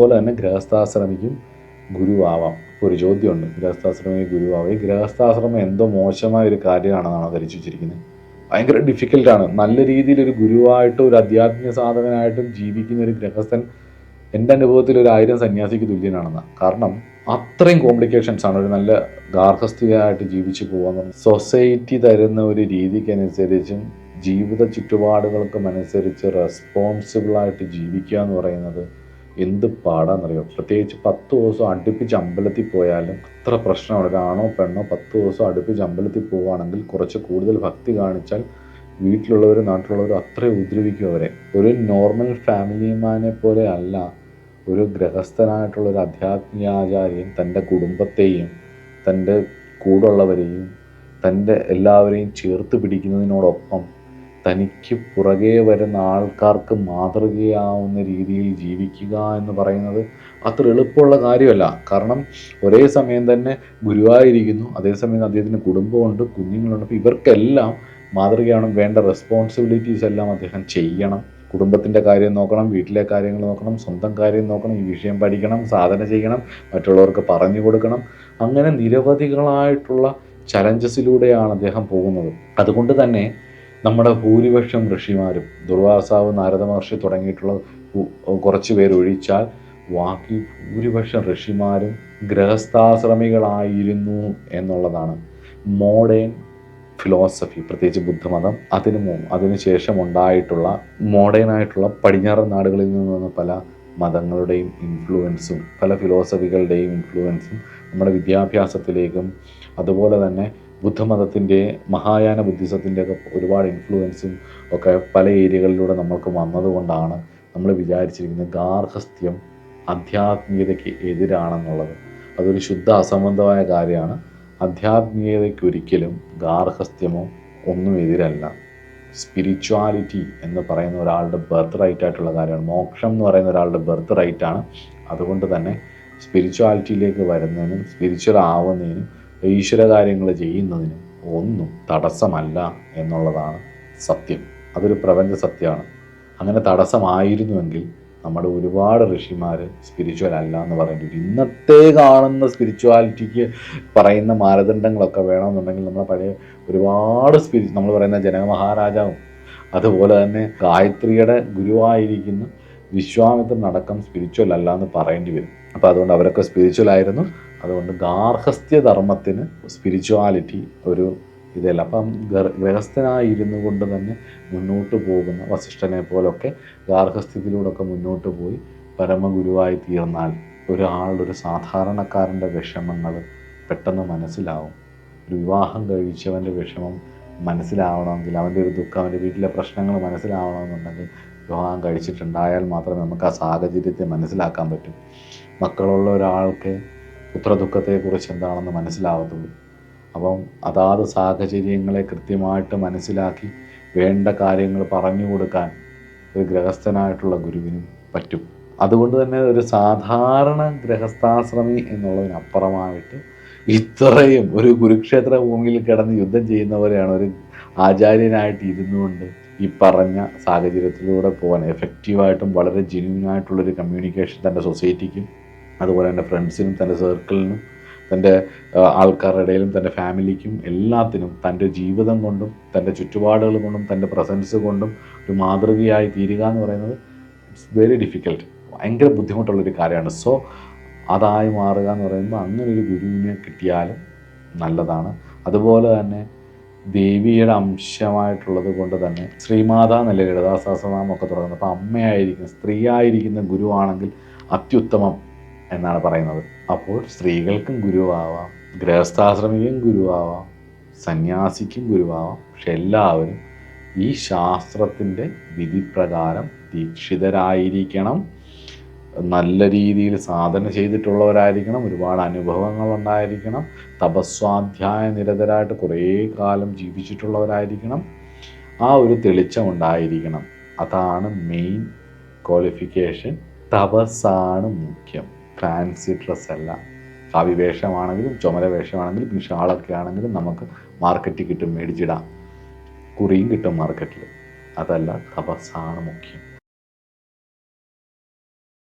അതുപോലെ തന്നെ ഗൃഹസ്ഥാശ്രമിക്കും ഗുരുവാവാം. ഒരു ചോദ്യമുണ്ട്, ഗൃഹസ്ഥാശ്രമിക്ക് ഗുരുവാവാം. ഈ ഗൃഹസ്ഥാശ്രമം എന്തോ മോശമായ ഒരു കാര്യമാണെന്നാണോ ധരിച്ചു വെച്ചിരിക്കുന്നത്? ഭയങ്കര ഡിഫിക്കൽട്ടാണ്. നല്ല രീതിയിൽ ഒരു ഗുരുവായിട്ടും ഒരു ആധ്യാത്മിക സാധകനായിട്ടും ജീവിക്കുന്ന ഒരു ഗൃഹസ്ഥൻ എൻ്റെ അനുഭവത്തിൽ ഒരു 1000 സന്യാസിക്ക് തുല്യനാണെന്നാണ്. കാരണം അത്രയും കോംപ്ലിക്കേഷൻസ് ആണ് ഒരു നല്ല ഗാർഹസ്ഥികമായിട്ട് ജീവിച്ചു പോകാൻ. സൊസൈറ്റി തരുന്ന ഒരു രീതിക്കനുസരിച്ചും ജീവിത ചുറ്റുപാടുകൾക്കും അനുസരിച്ച് റെസ്പോൺസിബിളായിട്ട് ജീവിക്കുക എന്ന് പറയുന്നത് എന്ത് പാടാന്നറിയോ. പ്രത്യേകിച്ച് 10 ദിവസം അടുപ്പിച്ച് അമ്പലത്തിൽ പോയാലും അത്ര പ്രശ്നമാണ്. ഒരാണോ പെണ്ണോ 10 ദിവസം അടുപ്പിച്ച് അമ്പലത്തിൽ പോവുകയാണെങ്കിൽ കുറച്ച് കൂടുതൽ ഭക്തി കാണിച്ചാൽ വീട്ടിലുള്ളവരും നാട്ടിലുള്ളവരും അത്രയും ഉപദ്രവിക്കും അവരെ. ഒരു നോർമൽ ഫാമിലിമാനെ പോലെ അല്ല ഒരു ഗൃഹസ്ഥനായിട്ടുള്ള ഒരു ആധ്യാത്മികാചാര്യൻ തൻ്റെ കുടുംബത്തെയും തൻ്റെ കൂടുള്ളവരെയും തൻ്റെ എല്ലാവരെയും ചേർത്ത് പിടിക്കുന്നതിനോടൊപ്പം തനിക്ക് പുറകെ വരുന്ന ആൾക്കാർക്ക് മാതൃകയാവുന്ന രീതിയിൽ ജീവിക്കുക എന്ന് പറയുന്നത് അത്ര എളുപ്പമുള്ള കാര്യമല്ല. കാരണം ഒരേ സമയം തന്നെ ഗുരുവായിരിക്കുന്നു, അതേസമയം അദ്ദേഹത്തിന് കുടുംബമുണ്ട്, കുഞ്ഞുങ്ങളുണ്ട്. അപ്പോൾ ഇവർക്കെല്ലാം മാതൃകയാണ്. വേണ്ട റെസ്പോൺസിബിലിറ്റീസ് എല്ലാം അദ്ദേഹം ചെയ്യണം. കുടുംബത്തിൻ്റെ കാര്യം നോക്കണം, വീട്ടിലെ കാര്യങ്ങൾ നോക്കണം, സ്വന്തം കാര്യം നോക്കണം, ഈ വിഷയം പഠിക്കണം, സാധന ചെയ്യണം, മറ്റുള്ളവർക്ക് പറഞ്ഞു കൊടുക്കണം. അങ്ങനെ നിരവധികളായിട്ടുള്ള ചലഞ്ചസിലൂടെയാണ് അദ്ദേഹം പോകുന്നത്. അതുകൊണ്ട് തന്നെ നമ്മുടെ ഭൂരിപക്ഷം ഋഷിമാരും ദുർവാസാവ്, നാരദ മഹർഷി തുടങ്ങിയിട്ടുള്ള കുറച്ച് പേരൊഴിച്ചാൽ ബാക്കി ഭൂരിപക്ഷം ഋഷിമാരും ഗൃഹസ്ഥാശ്രമികളായിരുന്നു എന്നുള്ളതാണ് മോഡേൺ ഫിലോസഫി. പ്രത്യേകിച്ച് ബുദ്ധമതം അതിനുശേഷം ഉണ്ടായിട്ടുള്ള മോഡേണായിട്ടുള്ള പടിഞ്ഞാറൻ നാടുകളിൽ നിന്ന് വന്ന പല മതങ്ങളുടെയും ഇൻഫ്ലുവൻസും പല ഫിലോസഫികളുടെയും ഇൻഫ്ലുവൻസും നമ്മുടെ വിദ്യാഭ്യാസത്തിലേക്കും അതുപോലെ തന്നെ ബുദ്ധമതത്തിൻ്റെ മഹായാന ബുദ്ധിസത്തിൻ്റെ ഒക്കെ ഒരുപാട് ഇൻഫ്ലുവൻസും ഒക്കെ പല ഏരിയകളിലൂടെ നമ്മൾക്ക് വന്നതുകൊണ്ടാണ് നമ്മൾ വിചാരിച്ചിരിക്കുന്നത് ഗാർഹസ്ഥ്യം ആധ്യാത്മികതയ്ക്ക് എതിരാണെന്നുള്ളത്. അതൊരു ശുദ്ധ അസംബന്ധമായ കാര്യമാണ്. ആധ്യാത്മികതയ്ക്കൊരിക്കലും ഗാർഹസ്ഥ്യമോ ഒന്നും എതിരല്ല. സ്പിരിച്വാലിറ്റി എന്ന് പറയുന്ന ഒരാളുടെ ബർത്ത് റൈറ്റ് ആയിട്ടുള്ള കാര്യമാണ്. മോക്ഷം എന്ന് പറയുന്ന ഒരാളുടെ ബർത്ത് റൈറ്റാണ്. അതുകൊണ്ട് തന്നെ സ്പിരിച്വാലിറ്റിയിലേക്ക് വരുന്നതിനും സ്പിരിച്വൽ ആവുന്നതിനും ഈശ്വര കാര്യങ്ങൾ ചെയ്യുന്നതിനും ഒന്നും തടസ്സമല്ല എന്നുള്ളതാണ് സത്യം. അതൊരു പ്രപഞ്ച സത്യമാണ്. അങ്ങനെ തടസ്സമായിരുന്നുവെങ്കിൽ നമ്മുടെ ഒരുപാട് ഋഷിമാർ സ്പിരിച്വൽ അല്ല എന്ന് പറയേണ്ടി വരും. ഇന്നത്തെ കാണുന്ന സ്പിരിച്വാലിറ്റിക്ക് പറയുന്ന മാനദണ്ഡങ്ങളൊക്കെ വേണമെന്നുണ്ടെങ്കിൽ നമ്മളെ പഴയ ഒരുപാട് നമ്മൾ പറയുന്ന ജനക മഹാരാജാവും അതുപോലെ തന്നെ ഗായത്രിയുടെ ഗുരുവായിരിക്കുന്ന വിശ്വാമിത്രനടക്കം സ്പിരിച്വൽ അല്ല എന്ന് പറയേണ്ടി വരും. അപ്പോൾ അതുകൊണ്ട് അവരൊക്കെ സ്പിരിച്വൽ ആയിരുന്നു. അതുകൊണ്ട് ഗാർഹസ്ഥ്യ ധർമ്മത്തിന് സ്പിരിച്വാലിറ്റി ഒരു ഇതല്ല. അപ്പം ഗൃഹസ്ഥനായിരുന്നു കൊണ്ട് തന്നെ മുന്നോട്ട് പോകുന്ന വസിഷ്ഠനെ പോലൊക്കെ ഗാർഹസ്ഥ്യത്തിലൂടെയൊക്കെ മുന്നോട്ട് പോയി പരമഗുരുവായി തീർന്നാൽ ഒരു സാധാരണക്കാരൻ്റെ വിഷമങ്ങൾ പെട്ടെന്ന് മനസ്സിലാവും. ഒരു വിവാഹം കഴിച്ചവൻ്റെ വിഷമം മനസ്സിലാവണമെങ്കിൽ, അവൻ്റെ ഒരു ദുഃഖം, അവൻ്റെ വീട്ടിലെ പ്രശ്നങ്ങൾ മനസ്സിലാവണമെന്നുണ്ടെങ്കിൽ വിവാഹം കഴിച്ചിട്ടുണ്ടായാൽ മാത്രമേ നമുക്ക് ആ സാഹചര്യത്തെ മനസ്സിലാക്കാൻ പറ്റും. മക്കളുള്ള ഒരാൾക്ക് പുത്രദുഃഖത്തെക്കുറിച്ച് എന്താണെന്ന് മനസ്സിലാവത്തുള്ളൂ. അപ്പം അതാത് സാഹചര്യങ്ങളെ കൃത്യമായിട്ട് മനസ്സിലാക്കി വേണ്ട കാര്യങ്ങൾ പറഞ്ഞു കൊടുക്കാൻ ഒരു ഗൃഹസ്ഥനായിട്ടുള്ള ഗുരുവിനും പറ്റും. അതുകൊണ്ട് തന്നെ ഒരു സാധാരണ ഗൃഹസ്ഥാശ്രമി എന്നുള്ളതിനപ്പുറമായിട്ട് ഇത്രയും ഒരു കുരുക്ഷേത്ര ഭൂമിയിൽ കിടന്ന് യുദ്ധം ചെയ്യുന്നവരെയാണ് ഒരു ആചാര്യനായിട്ട് ഇരുന്നുകൊണ്ട് ഈ പറഞ്ഞ സാഹചര്യത്തിലൂടെ പോകാൻ എഫക്റ്റീവായിട്ടും വളരെ ജെന്യൂനായിട്ടുള്ളൊരു കമ്മ്യൂണിക്കേഷൻ തൻ്റെ സൊസൈറ്റിക്കും അതുപോലെ തന്നെ ഫ്രണ്ട്സിനും തൻ്റെ സർക്കിളിനും തൻ്റെ ആൾക്കാരുടെ ഇടയിലും തൻ്റെ ഫാമിലിക്കും എല്ലാത്തിനും തൻ്റെ ജീവിതം കൊണ്ടും തൻ്റെ ചുറ്റുപാടുകൾ കൊണ്ടും തൻ്റെ പ്രസൻസ് കൊണ്ടും ഒരു മാതൃകയായി തീരുക എന്ന് പറയുന്നത് ഇറ്റ്സ് വെരി ഡിഫിക്കൽട്ട്. ഭയങ്കര ബുദ്ധിമുട്ടുള്ളൊരു കാര്യമാണ്. സോ അതായി മാറുക എന്ന് പറയുമ്പോൾ അങ്ങനൊരു ഗുരുവിനെ കിട്ടിയാലും നല്ലതാണ്. അതുപോലെ തന്നെ ദേവിയുടെ അംശമായിട്ടുള്ളത് കൊണ്ട് തന്നെ ശ്രീമാത എന്നല്ല ലളിതാ സഹസ്രനാമമൊക്കെ തുടങ്ങുന്നത്. അപ്പോൾ അമ്മയായിരിക്കുന്ന സ്ത്രീയായിരിക്കുന്ന ഗുരുവാണെങ്കിൽ അത്യുത്തമം എന്നാണ് പറയുന്നത്. അപ്പോൾ സ്ത്രീകൾക്കും ഗുരുവാവാം, ഗൃഹസ്ഥാശ്രമിക്കും ഗുരുവാവാം, സന്യാസിക്കും ഗുരുവാവാം. പക്ഷെ എല്ലാവരും ഈ ശാസ്ത്രത്തിൻ്റെ വിധിപ്രകാരം ദീക്ഷിതരായിരിക്കണം, നല്ല രീതിയിൽ സാധന ചെയ്തിട്ടുള്ളവരായിരിക്കണം, ഒരുപാട് അനുഭവങ്ങളുണ്ടായിരിക്കണം, തപസ്വാധ്യായ നിരതരായിട്ട് കുറേ കാലം ജീവിച്ചിട്ടുള്ളവരായിരിക്കണം, ആ ഒരു തെളിച്ചം ഉണ്ടായിരിക്കണം. അതാണ് മെയിൻ ക്വാളിഫിക്കേഷൻ. തപസ്സാണ് മുഖ്യം, ഫാൻസി ഡ്രസ്സല്ല. കാവ്യവേഷമാണെങ്കിലും ചുമല വേഷമാണെങ്കിലും ഈ ഷാളൊക്കെ ആണെങ്കിലും നമുക്ക് മാർക്കറ്റിൽ കിട്ടും, മേടിച്ചിടാം, കുറിയും കിട്ടും മാർക്കറ്റിൽ. അതല്ല, തപസ്സാണ് മുഖ്യം.